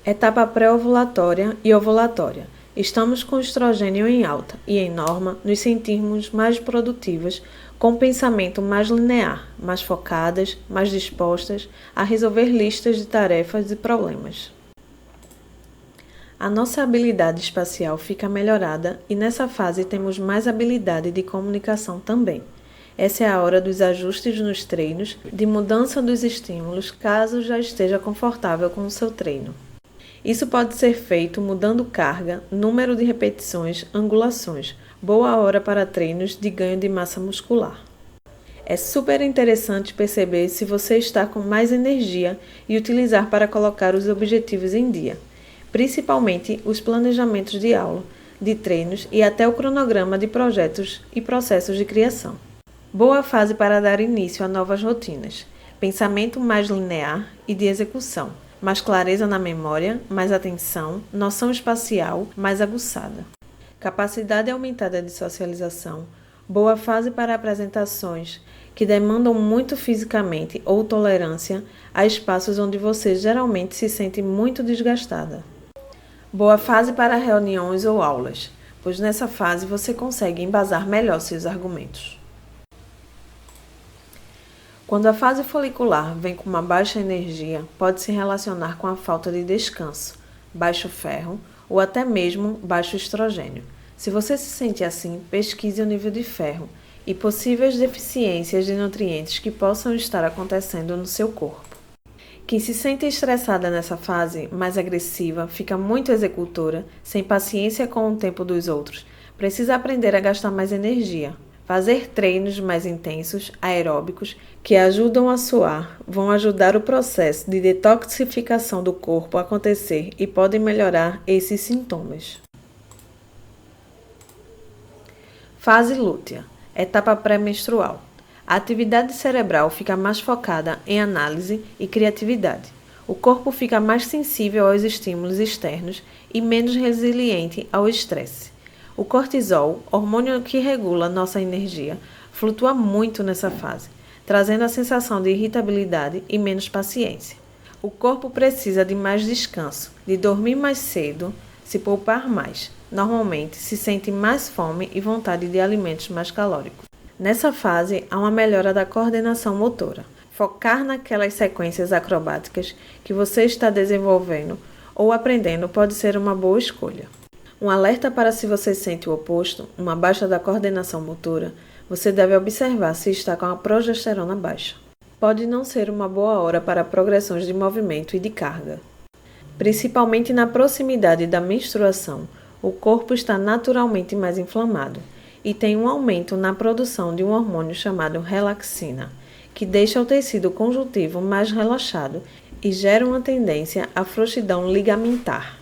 Etapa pré-ovulatória e ovulatória. Estamos com o estrogênio em alta e, em norma, nos sentimos mais produtivas, com um pensamento mais linear, mais focadas, mais dispostas a resolver listas de tarefas e problemas. A nossa habilidade espacial fica melhorada e nessa fase temos mais habilidade de comunicação também. Essa é a hora dos ajustes nos treinos, de mudança dos estímulos, caso já esteja confortável com o seu treino. Isso pode ser feito mudando carga, número de repetições, angulações. Boa hora para treinos de ganho de massa muscular. É super interessante perceber se você está com mais energia e utilizar para colocar os objetivos em dia, principalmente os planejamentos de aula, de treinos e até o cronograma de projetos e processos de criação. Boa fase para dar início a novas rotinas. Pensamento mais linear e de execução. Mais clareza na memória, mais atenção, noção espacial mais aguçada. Capacidade aumentada de socialização. Boa fase para apresentações que demandam muito fisicamente ou tolerância a espaços onde você geralmente se sente muito desgastada. Boa fase para reuniões ou aulas, pois nessa fase você consegue embasar melhor seus argumentos. Quando a fase folicular vem com uma baixa energia, pode se relacionar com a falta de descanso, baixo ferro ou até mesmo baixo estrogênio. Se você se sente assim, pesquise o nível de ferro e possíveis deficiências de nutrientes que possam estar acontecendo no seu corpo. Quem se sente estressada nessa fase, mais agressiva, fica muito executora, sem paciência com o tempo dos outros, precisa aprender a gastar mais energia. Fazer treinos mais intensos, aeróbicos, que ajudam a suar, vão ajudar o processo de detoxificação do corpo a acontecer e podem melhorar esses sintomas. Fase lútea, etapa pré-menstrual. A atividade cerebral fica mais focada em análise e criatividade. O corpo fica mais sensível aos estímulos externos e menos resiliente ao estresse. O cortisol, hormônio que regula nossa energia, flutua muito nessa fase, trazendo a sensação de irritabilidade e menos paciência. O corpo precisa de mais descanso, de dormir mais cedo, se poupar mais. Normalmente, se sente mais fome e vontade de alimentos mais calóricos. Nessa fase, há uma melhora da coordenação motora. Focar naquelas sequências acrobáticas que você está desenvolvendo ou aprendendo pode ser uma boa escolha. Um alerta para se você sente o oposto, uma baixa da coordenação motora, você deve observar se está com a progesterona baixa. Pode não ser uma boa hora para progressões de movimento e de carga. Principalmente na proximidade da menstruação, o corpo está naturalmente mais inflamado e tem um aumento na produção de um hormônio chamado relaxina, que deixa o tecido conjuntivo mais relaxado e gera uma tendência à frouxidão ligamentar.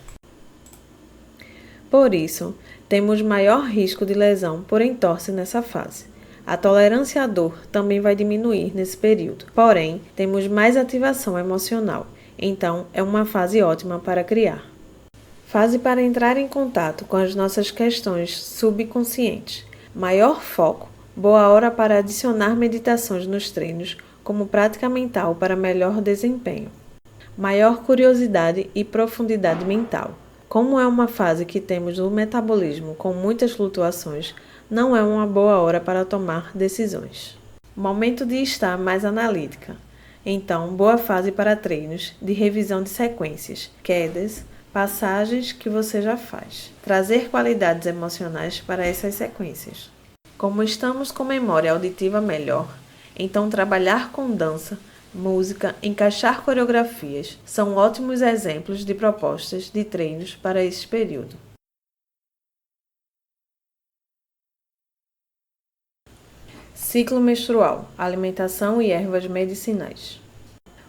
Por isso, temos maior risco de lesão por entorse nessa fase. A tolerância à dor também vai diminuir nesse período, porém, temos mais ativação emocional, então é uma fase ótima para criar. Fase para entrar em contato com as nossas questões subconscientes. Maior foco, boa hora para adicionar meditações nos treinos como prática mental para melhor desempenho. Maior curiosidade e profundidade mental. Como é uma fase que temos o metabolismo com muitas flutuações, não é uma boa hora para tomar decisões. Momento de estar mais analítica. Então, boa fase para treinos de revisão de sequências, quedas, passagens que você já faz. Trazer qualidades emocionais para essas sequências. Como estamos com memória auditiva melhor, então trabalhar com dança, música, encaixar coreografias são ótimos exemplos de propostas de treinos para esse período. Ciclo menstrual, alimentação e ervas medicinais.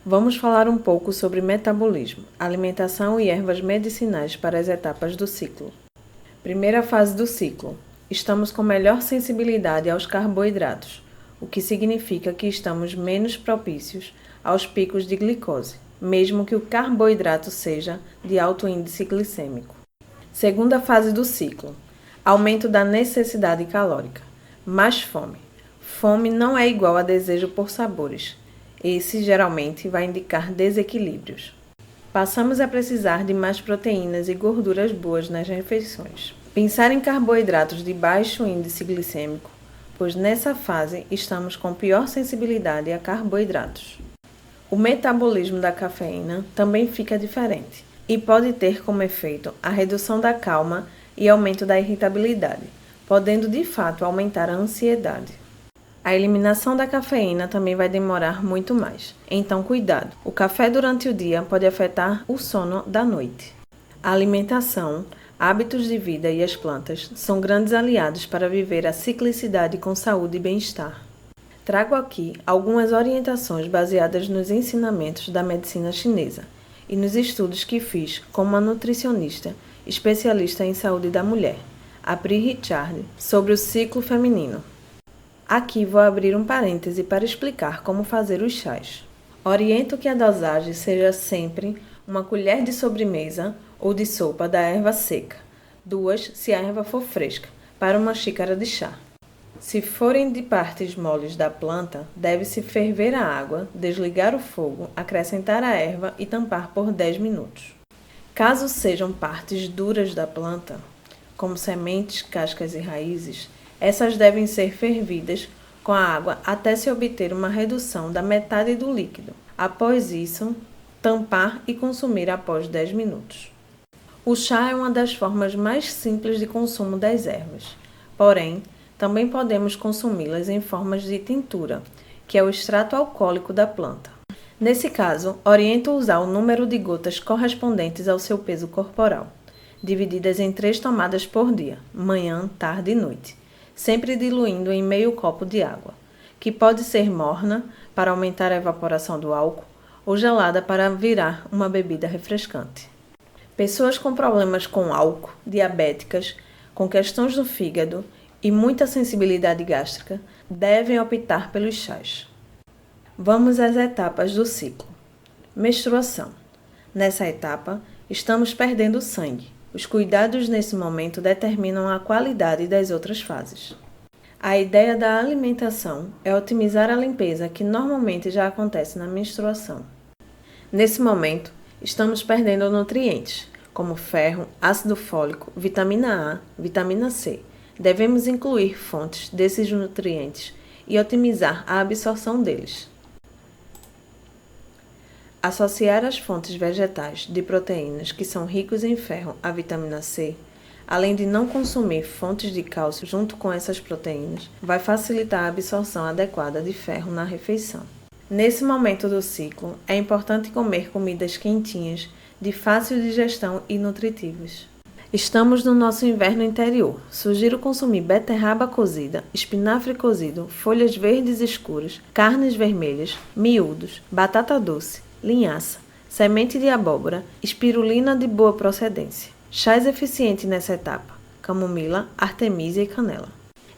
Vamos falar um pouco sobre metabolismo, alimentação e ervas medicinais para as etapas do ciclo. Primeira fase do ciclo. Estamos com melhor sensibilidade aos carboidratos, o que significa que estamos menos propícios aos picos de glicose, mesmo que o carboidrato seja de alto índice glicêmico. Segunda fase do ciclo. Aumento da necessidade calórica. Mais fome. Fome não é igual a desejo por sabores. Esse geralmente vai indicar desequilíbrios. Passamos a precisar de mais proteínas e gorduras boas nas refeições. Pensar em carboidratos de baixo índice glicêmico, pois nessa fase estamos com pior sensibilidade a carboidratos. O metabolismo da cafeína também fica diferente e pode ter como efeito a redução da calma e aumento da irritabilidade, podendo de fato aumentar a ansiedade. A eliminação da cafeína também vai demorar muito mais, então cuidado. O café durante o dia pode afetar o sono da noite. A alimentação, hábitos de vida e as plantas são grandes aliados para viver a ciclicidade com saúde e bem-estar. Trago aqui algumas orientações baseadas nos ensinamentos da medicina chinesa e nos estudos que fiz com uma nutricionista especialista em saúde da mulher, a Pri Richard, sobre o ciclo feminino. Aqui vou abrir um parêntese para explicar como fazer os chás. Oriento que a dosagem seja sempre uma colher de sobremesa ou de sopa da erva seca, 2 se a erva for fresca, para uma xícara de chá. Se forem de partes moles da planta, deve-se ferver a água, desligar o fogo, acrescentar a erva e tampar por 10 minutos. Caso sejam partes duras da planta, como sementes, cascas e raízes, essas devem ser fervidas com a água até se obter uma redução da metade do líquido. Após isso, tampar e consumir após 10 minutos. O chá é uma das formas mais simples de consumo das ervas, porém, também podemos consumi-las em formas de tintura, que é o extrato alcoólico da planta. Nesse caso, oriento usar o número de gotas correspondentes ao seu peso corporal, divididas em 3 tomadas por dia, manhã, tarde e noite, sempre diluindo em meio copo de água, que pode ser morna para aumentar a evaporação do álcool ou gelada para virar uma bebida refrescante. Pessoas com problemas com álcool, diabéticas, com questões do fígado e muita sensibilidade gástrica devem optar pelos chás. Vamos às etapas do ciclo. Menstruação. Nessa etapa, estamos perdendo sangue. Os cuidados nesse momento determinam a qualidade das outras fases. A ideia da alimentação é otimizar a limpeza que normalmente já acontece na menstruação. Nesse momento, estamos perdendo nutrientes, como ferro, ácido fólico, vitamina A, vitamina C. Devemos incluir fontes desses nutrientes e otimizar a absorção deles. Associar as fontes vegetais de proteínas que são ricos em ferro à vitamina C, além de não consumir fontes de cálcio junto com essas proteínas, vai facilitar a absorção adequada de ferro na refeição. Nesse momento do ciclo, é importante comer comidas quentinhas, de fácil digestão e nutritivas. Estamos no nosso inverno interior. Sugiro consumir beterraba cozida, espinafre cozido, folhas verdes escuras, carnes vermelhas, miúdos, batata doce, linhaça, semente de abóbora, espirulina de boa procedência. Chás eficientes nessa etapa: camomila, artemisia e canela.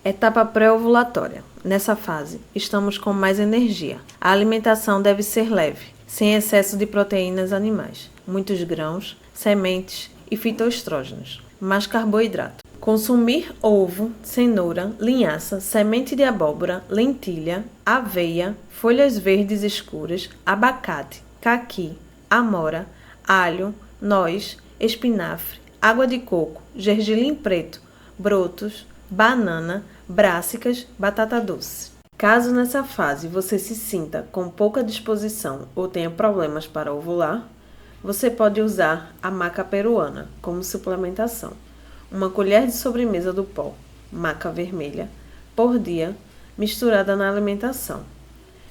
Etapa pré-ovulatória. Nessa fase, estamos com mais energia. A alimentação deve ser leve, sem excesso de proteínas animais, muitos grãos, sementes e fitoestrógenos, mais carboidrato. Consumir ovo, cenoura, linhaça, semente de abóbora, lentilha, aveia, folhas verdes escuras, abacate, caqui, amora, alho, noz, espinafre, água de coco, gergelim preto, brotos, banana, brássicas, batata doce. Caso nessa fase você se sinta com pouca disposição ou tenha problemas para ovular, você pode usar a maca peruana como suplementação. Uma colher de sobremesa do pó, maca vermelha, por dia, misturada na alimentação.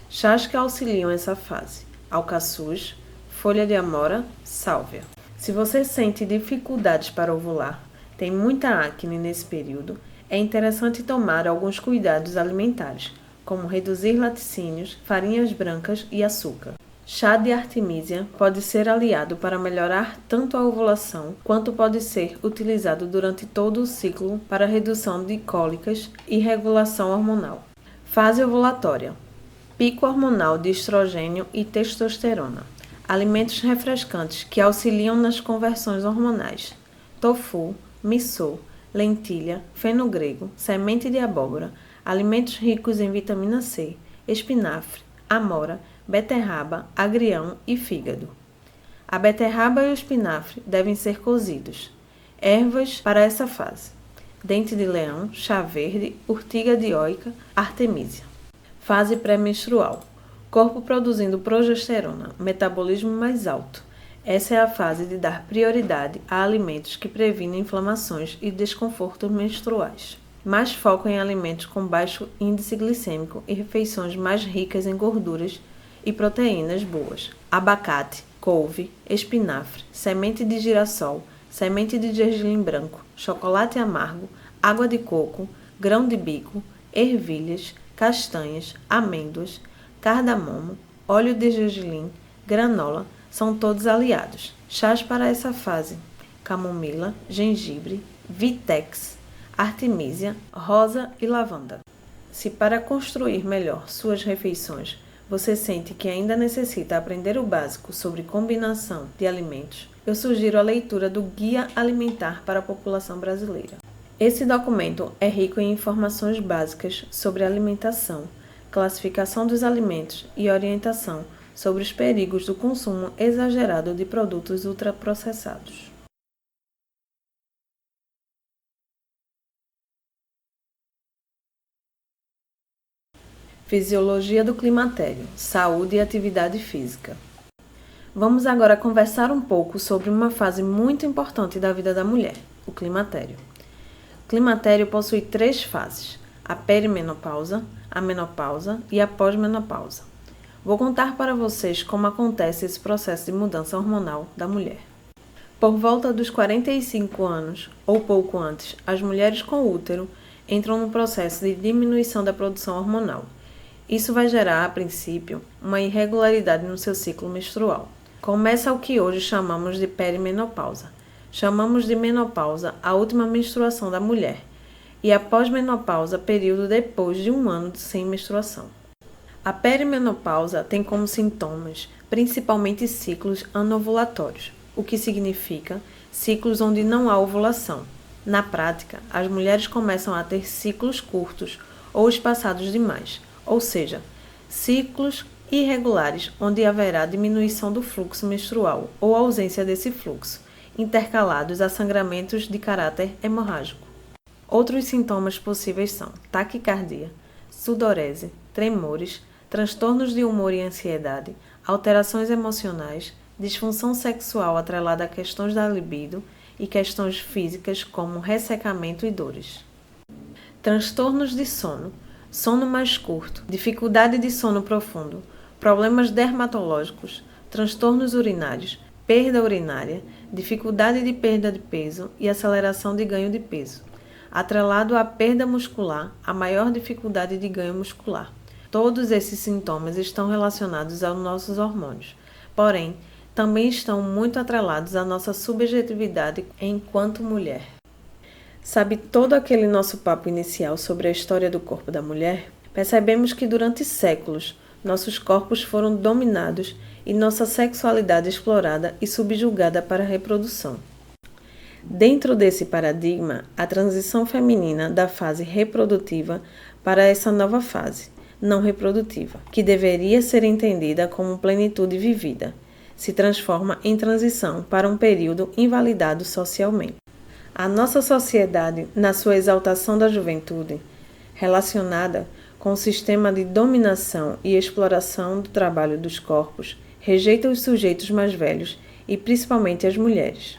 Chás que auxiliam essa fase: alcaçuz, folha de amora, sálvia. Se você sente dificuldades para ovular, tem muita acne nesse período, é interessante tomar alguns cuidados alimentares, como reduzir laticínios, farinhas brancas e açúcar. Chá de artemisia pode ser aliado para melhorar tanto a ovulação, quanto pode ser utilizado durante todo o ciclo para redução de cólicas e regulação hormonal. Fase ovulatória: pico hormonal de estrogênio e testosterona. Alimentos refrescantes que auxiliam nas conversões hormonais: tofu, miso, lentilha, fenogrego, semente de abóbora, alimentos ricos em vitamina C, espinafre, amora, beterraba, agrião e fígado. A beterraba e o espinafre devem ser cozidos. Ervas para essa fase: dente de leão, chá verde, urtiga dioica, artemisia. Fase pré-menstrual: corpo produzindo progesterona, metabolismo mais alto. Essa é a fase de dar prioridade a alimentos que previnem inflamações e desconfortos menstruais. Mais foco em alimentos com baixo índice glicêmico e refeições mais ricas em gorduras e proteínas boas: abacate, couve, espinafre, semente de girassol, semente de gergelim branco, chocolate amargo, água de coco, grão de bico, ervilhas, castanhas, amêndoas, cardamomo, óleo de gergelim, granola, são todos aliados. Chás para essa fase: camomila, gengibre, vitex, artemisia, rosa e lavanda. Se para construir melhor suas refeições você sente que ainda necessita aprender o básico sobre combinação de alimentos, eu sugiro a leitura do Guia Alimentar para a População Brasileira. Esse documento é rico em informações básicas sobre alimentação, classificação dos alimentos e orientação sobre os perigos do consumo exagerado de produtos ultraprocessados. Fisiologia do climatério, saúde e atividade física. Vamos agora conversar um pouco sobre uma fase muito importante da vida da mulher, o climatério. O climatério possui 3 fases: a perimenopausa, a menopausa e a pós-menopausa. Vou contar para vocês como acontece esse processo de mudança hormonal da mulher. Por volta dos 45 anos, ou pouco antes, as mulheres com útero entram no processo de diminuição da produção hormonal. Isso vai gerar, a princípio, uma irregularidade no seu ciclo menstrual. Começa o que hoje chamamos de perimenopausa. Chamamos de menopausa a última menstruação da mulher, e a pós-menopausa, período depois de 1 ano sem menstruação. A perimenopausa tem como sintomas principalmente ciclos anovulatórios, o que significa ciclos onde não há ovulação. Na prática, as mulheres começam a ter ciclos curtos ou espaçados demais, ou seja, ciclos irregulares onde haverá diminuição do fluxo menstrual ou ausência desse fluxo, intercalados a sangramentos de caráter hemorrágico. Outros sintomas possíveis são taquicardia, sudorese, tremores, transtornos de humor e ansiedade, alterações emocionais, disfunção sexual atrelada a questões da libido e questões físicas como ressecamento e dores. Transtornos de sono, sono mais curto, dificuldade de sono profundo, problemas dermatológicos, transtornos urinários, perda urinária, dificuldade de perda de peso e aceleração de ganho de peso. Atrelado à perda muscular, a maior dificuldade de ganho muscular. Todos esses sintomas estão relacionados aos nossos hormônios, porém, também estão muito atrelados à nossa subjetividade enquanto mulher. Sabe todo aquele nosso papo inicial sobre a história do corpo da mulher? Percebemos que durante séculos, nossos corpos foram dominados e nossa sexualidade explorada e subjugada para a reprodução. Dentro desse paradigma, a transição feminina da fase reprodutiva para essa nova fase, não reprodutiva, que deveria ser entendida como plenitude vivida, se transforma em transição para um período invalidado socialmente. A nossa sociedade, na sua exaltação da juventude, relacionada com o sistema de dominação e exploração do trabalho dos corpos, rejeita os sujeitos mais velhos e principalmente as mulheres.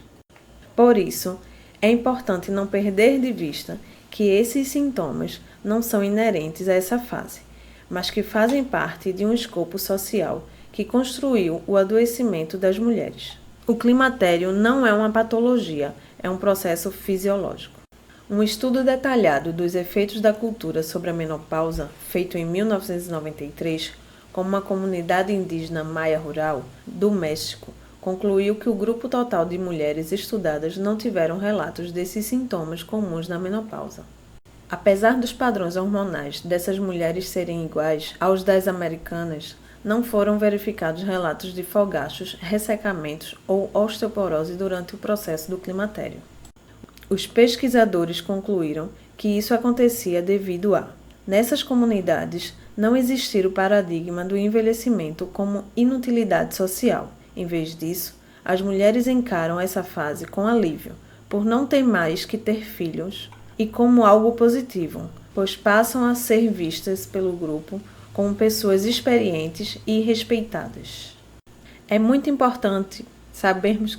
Por isso, é importante não perder de vista que esses sintomas não são inerentes a essa fase, mas que fazem parte de um escopo social que construiu o adoecimento das mulheres. O climatério não é uma patologia, é um processo fisiológico. Um estudo detalhado dos efeitos da cultura sobre a menopausa, feito em 1993, com uma comunidade indígena maia rural do México, concluiu que o grupo total de mulheres estudadas não tiveram relatos desses sintomas comuns na menopausa. Apesar dos padrões hormonais dessas mulheres serem iguais aos das americanas, não foram verificados relatos de fogachos, ressecamentos ou osteoporose durante o processo do climatério. Os pesquisadores concluíram que isso acontecia devido a, nessas comunidades, não existir o paradigma do envelhecimento como inutilidade social. Em vez disso, as mulheres encaram essa fase com alívio, por não ter mais que ter filhos, e como algo positivo, pois passam a ser vistas pelo grupo como pessoas experientes e respeitadas. É muito importante sabermos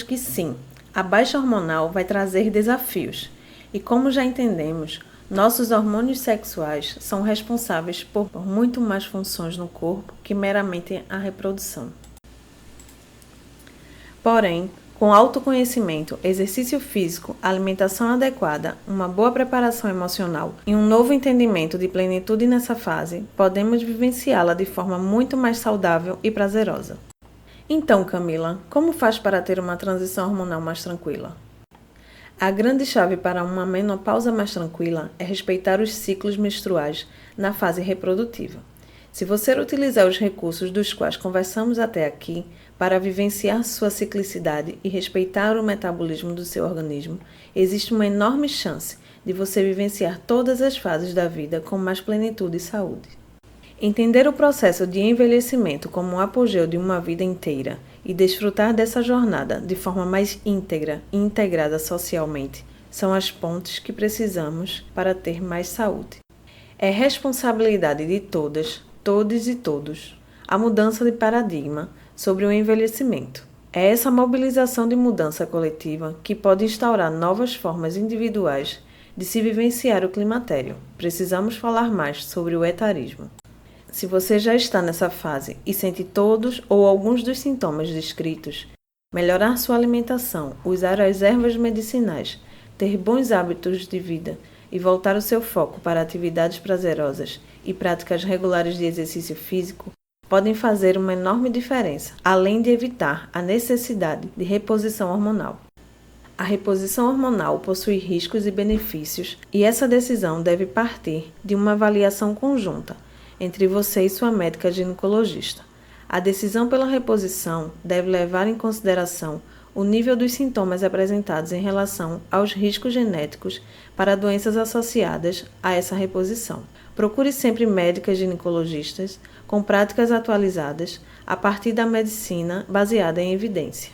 que sim, a baixa hormonal vai trazer desafios, e como já entendemos, nossos hormônios sexuais são responsáveis por muito mais funções no corpo que meramente a reprodução. Porém, com autoconhecimento, exercício físico, alimentação adequada, uma boa preparação emocional e um novo entendimento de plenitude nessa fase, podemos vivenciá-la de forma muito mais saudável e prazerosa. Então, Camila, como faz para ter uma transição hormonal mais tranquila? A grande chave para uma menopausa mais tranquila é respeitar os ciclos menstruais na fase reprodutiva. Se você utilizar os recursos dos quais conversamos até aqui para vivenciar sua ciclicidade e respeitar o metabolismo do seu organismo, existe uma enorme chance de você vivenciar todas as fases da vida com mais plenitude e saúde. Entender o processo de envelhecimento como um apogeu de uma vida inteira e desfrutar dessa jornada de forma mais íntegra e integrada socialmente são as pontes que precisamos para ter mais saúde. É responsabilidade de todas, todos e todos, a mudança de paradigma sobre o envelhecimento. É essa mobilização de mudança coletiva que pode instaurar novas formas individuais de se vivenciar o climatério. Precisamos falar mais sobre o etarismo. Se você já está nessa fase e sente todos ou alguns dos sintomas descritos, melhorar sua alimentação, usar as ervas medicinais, ter bons hábitos de vida e voltar o seu foco para atividades prazerosas e práticas regulares de exercício físico podem fazer uma enorme diferença, além de evitar a necessidade de reposição hormonal. A reposição hormonal possui riscos e benefícios, e essa decisão deve partir de uma avaliação conjunta entre você e sua médica ginecologista. A decisão pela reposição deve levar em consideração o nível dos sintomas apresentados em relação aos riscos genéticos para doenças associadas a essa reposição. Procure sempre médicas ginecologistas com práticas atualizadas a partir da medicina baseada em evidência.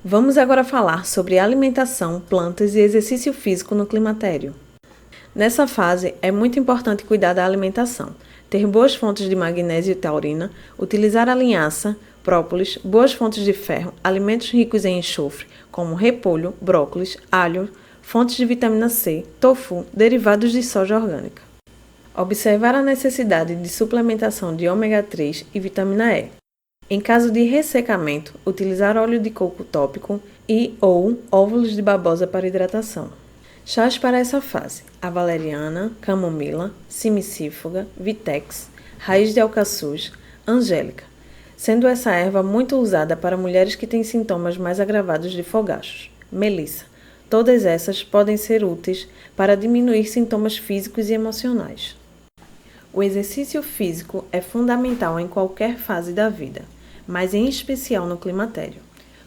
Vamos agora falar sobre alimentação, plantas e exercício físico no climatério. Nessa fase, é muito importante cuidar da alimentação, ter boas fontes de magnésio e taurina, utilizar a linhaça, própolis, boas fontes de ferro, alimentos ricos em enxofre, como repolho, brócolis, alho, fontes de vitamina C, tofu, derivados de soja orgânica. Observar a necessidade de suplementação de ômega 3 e vitamina E. Em caso de ressecamento, utilizar óleo de coco tópico e ou óvulos de babosa para hidratação. Chás para essa fase: a valeriana, camomila, simicífuga, vitex, raiz de alcaçuz, angélica, sendo essa erva muito usada para mulheres que têm sintomas mais agravados de fogachos. Melissa. Todas essas podem ser úteis para diminuir sintomas físicos e emocionais. O exercício físico é fundamental em qualquer fase da vida, mas em especial no climatério.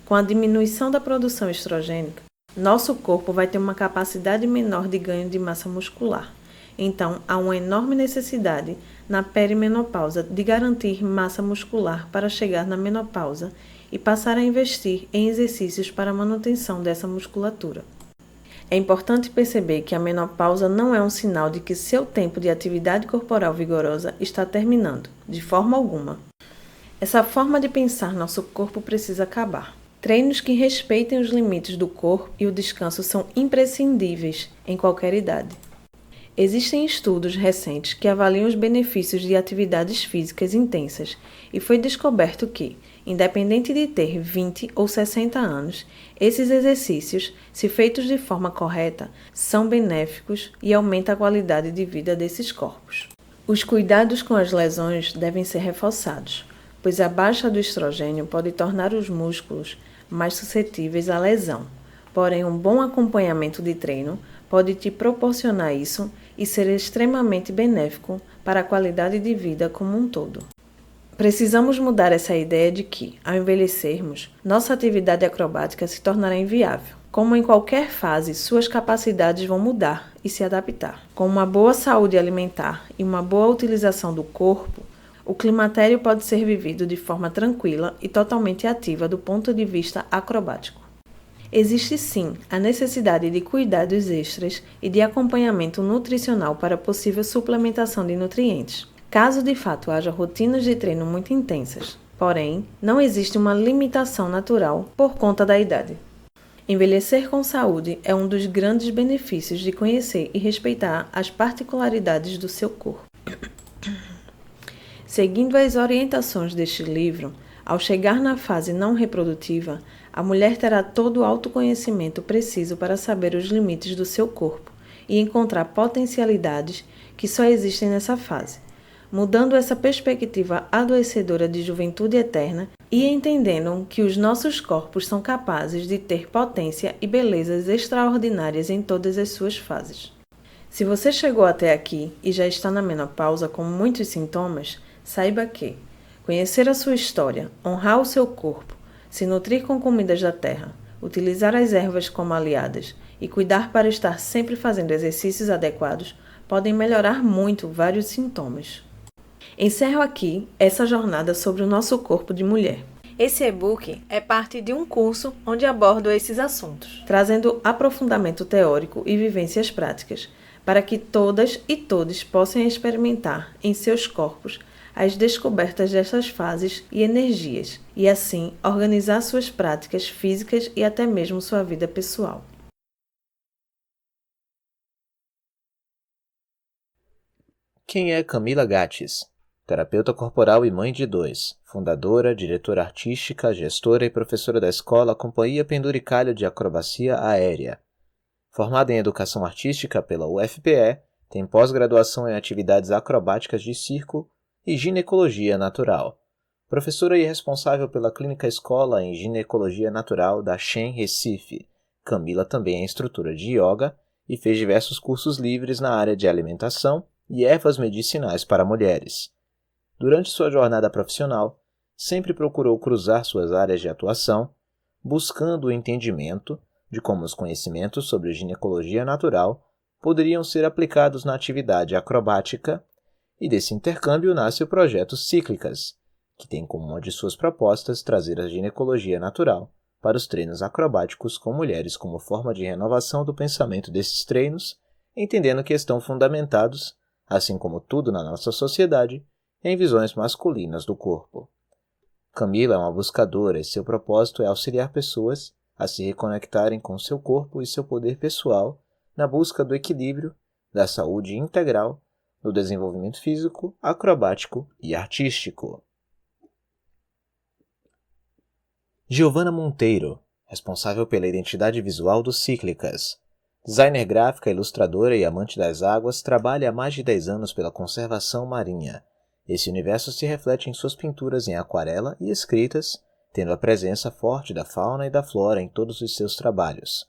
Com a diminuição da produção estrogênica, nosso corpo vai ter uma capacidade menor de ganho de massa muscular. Então, há uma enorme necessidade na perimenopausa de garantir massa muscular para chegar na menopausa e passar a investir em exercícios para a manutenção dessa musculatura. É importante perceber que a menopausa não é um sinal de que seu tempo de atividade corporal vigorosa está terminando, de forma alguma. Essa forma de pensar nosso corpo precisa acabar. Treinos que respeitem os limites do corpo e o descanso são imprescindíveis em qualquer idade. Existem estudos recentes que avaliam os benefícios de atividades físicas intensas e foi descoberto que, independente de ter 20 ou 60 anos, esses exercícios, se feitos de forma correta, são benéficos e aumentam a qualidade de vida desses corpos. Os cuidados com as lesões devem ser reforçados, pois a baixa do estrogênio pode tornar os músculos mais suscetíveis à lesão. Porém, um bom acompanhamento de treino pode te proporcionar isso e ser extremamente benéfico para a qualidade de vida como um todo. Precisamos mudar essa ideia de que, ao envelhecermos, nossa atividade acrobática se tornará inviável. Como em qualquer fase, suas capacidades vão mudar e se adaptar. Com uma boa saúde alimentar e uma boa utilização do corpo, o climatério pode ser vivido de forma tranquila e totalmente ativa do ponto de vista acrobático. Existe sim a necessidade de cuidados extras e de acompanhamento nutricional para possível suplementação de nutrientes, caso de fato haja rotinas de treino muito intensas. Porém, não existe uma limitação natural por conta da idade. Envelhecer com saúde é um dos grandes benefícios de conhecer e respeitar as particularidades do seu corpo. Seguindo as orientações deste livro, ao chegar na fase não reprodutiva, a mulher terá todo o autoconhecimento preciso para saber os limites do seu corpo e encontrar potencialidades que só existem nessa fase, mudando essa perspectiva adoecedora de juventude eterna e entendendo que os nossos corpos são capazes de ter potência e belezas extraordinárias em todas as suas fases. Se você chegou até aqui e já está na menopausa com muitos sintomas, saiba que conhecer a sua história, honrar o seu corpo, se nutrir com comidas da terra, utilizar as ervas como aliadas e cuidar para estar sempre fazendo exercícios adequados podem melhorar muito vários sintomas. Encerro aqui essa jornada sobre o nosso corpo de mulher. Esse e-book é parte de um curso onde abordo esses assuntos, trazendo aprofundamento teórico e vivências práticas, para que todas e todos possam experimentar em seus corpos as descobertas dessas fases e energias, e assim organizar suas práticas físicas e até mesmo sua vida pessoal. Quem é Camila Gates? Terapeuta corporal e mãe de 2, fundadora, diretora artística, gestora e professora da escola Companhia Penduricalho de Acrobacia Aérea. Formada em Educação Artística pela UFPE, tem pós-graduação em Atividades Acrobáticas de Circo e Ginecologia Natural. Professora e responsável pela Clínica Escola em Ginecologia Natural da Shen Recife, Camila também é instrutora de yoga e fez diversos cursos livres na área de alimentação e ervas medicinais para mulheres. Durante sua jornada profissional, sempre procurou cruzar suas áreas de atuação, buscando o entendimento de como os conhecimentos sobre ginecologia natural poderiam ser aplicados na atividade acrobática, e desse intercâmbio nasce o projeto Cíclicas, que tem como uma de suas propostas trazer a ginecologia natural para os treinos acrobáticos com mulheres como forma de renovação do pensamento desses treinos, entendendo que estão fundamentados, assim como tudo na nossa sociedade, em visões masculinas do corpo. Camila é uma buscadora e seu propósito é auxiliar pessoas a se reconectarem com seu corpo e seu poder pessoal na busca do equilíbrio, da saúde integral, no desenvolvimento físico, acrobático e artístico. Giovana Monteiro, responsável pela identidade visual do Cíclicas. Designer gráfica, ilustradora e amante das águas, trabalha há mais de 10 anos pela conservação marinha. Esse universo se reflete em suas pinturas em aquarela e escritas, tendo a presença forte da fauna e da flora em todos os seus trabalhos.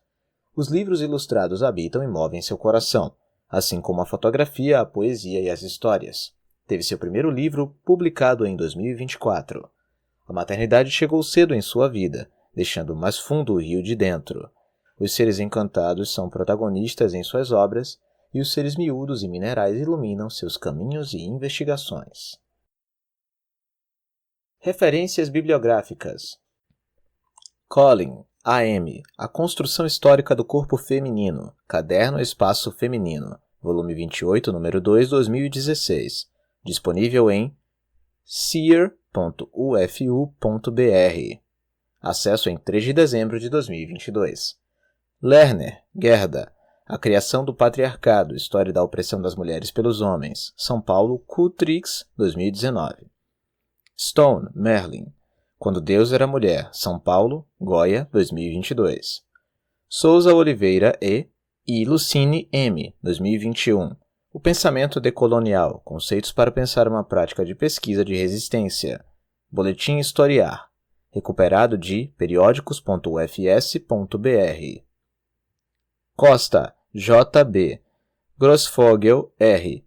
Os livros ilustrados habitam e movem seu coração, assim como a fotografia, a poesia e as histórias. Teve seu primeiro livro publicado em 2024. A maternidade chegou cedo em sua vida, deixando mais fundo o rio de dentro. Os seres encantados são protagonistas em suas obras, e os seres miúdos e minerais iluminam seus caminhos e investigações. Referências bibliográficas. Collin, A.M. A Construção Histórica do Corpo Feminino. Caderno Espaço Feminino. Volume 28, número 2, 2016. Disponível em sear.ufu.br. Acesso em 3 de dezembro de 2022. Lerner, Gerda. A Criação do Patriarcado. História da Opressão das Mulheres pelos Homens. São Paulo, Cultrix, 2019. Stone, Merlin. Quando Deus era Mulher. São Paulo, Goya, 2022. Souza Oliveira e Lucine M., 2021. O Pensamento Decolonial. Conceitos para pensar uma prática de pesquisa de resistência. Boletim Historiar. Recuperado de periódicos.ufs.br. Costa, J.B. Grossfogel, R.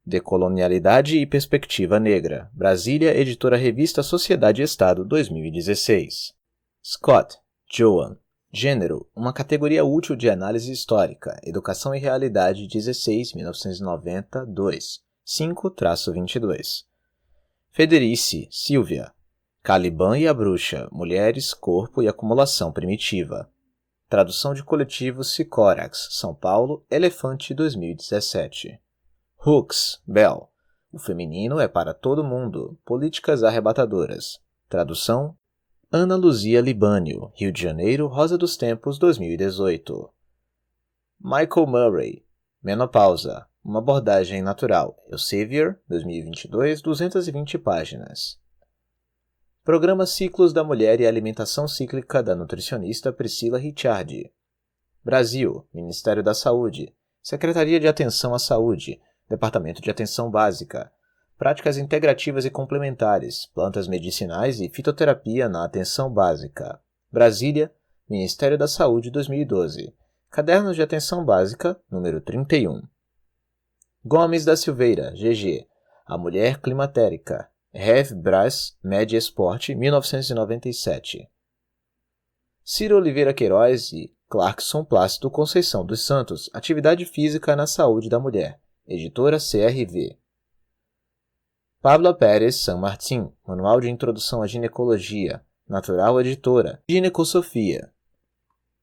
Decolonialidade e Perspectiva Negra. Brasília, Editora Revista Sociedade e Estado, 2016. Scott, Joan. Gênero, uma categoria útil de análise histórica. Educação e Realidade, 16, 1990, 2. 5-22. Federici, Silvia. Caliban e a Bruxa. Mulheres, Corpo e Acumulação Primitiva. Tradução de coletivo Sicórax, São Paulo, Elefante, 2017. Hooks, Bell. O feminino é para todo mundo. Políticas arrebatadoras. Tradução Ana Luzia Libânio, Rio de Janeiro, Rosa dos Tempos, 2018. Michael Murray. Menopausa. Uma abordagem natural. Elsevier, 2022, 220 páginas. Programa Ciclos da Mulher e Alimentação Cíclica da nutricionista Priscila Ricciardi. Brasil, Ministério da Saúde, Secretaria de Atenção à Saúde, Departamento de Atenção Básica, Práticas Integrativas e Complementares, Plantas Medicinais e Fitoterapia na Atenção Básica. Brasília, Ministério da Saúde 2012. Cadernos de Atenção Básica, número 31. Gomes da Silveira, GG. A Mulher Climatérica. Rev. Brás, Média Esporte, 1997. Ciro Oliveira Queiroz e Clarkson Plácido Conceição dos Santos, Atividade Física na Saúde da Mulher. Editora CRV. Pablo Pérez San Martín, Manual de Introdução à Ginecologia. Natural Editora. Ginecosofia.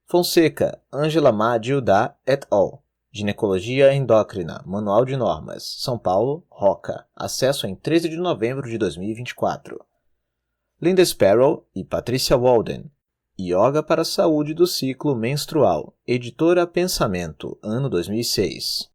Fonseca, Ângela Má Dildá et al. Ginecologia Endócrina, Manual de Normas, São Paulo, Roca. Acesso em 13 de novembro de 2024. Linda Sparrow e Patrícia Walden. Yoga para a Saúde do Ciclo Menstrual. Editora Pensamento, ano 2006.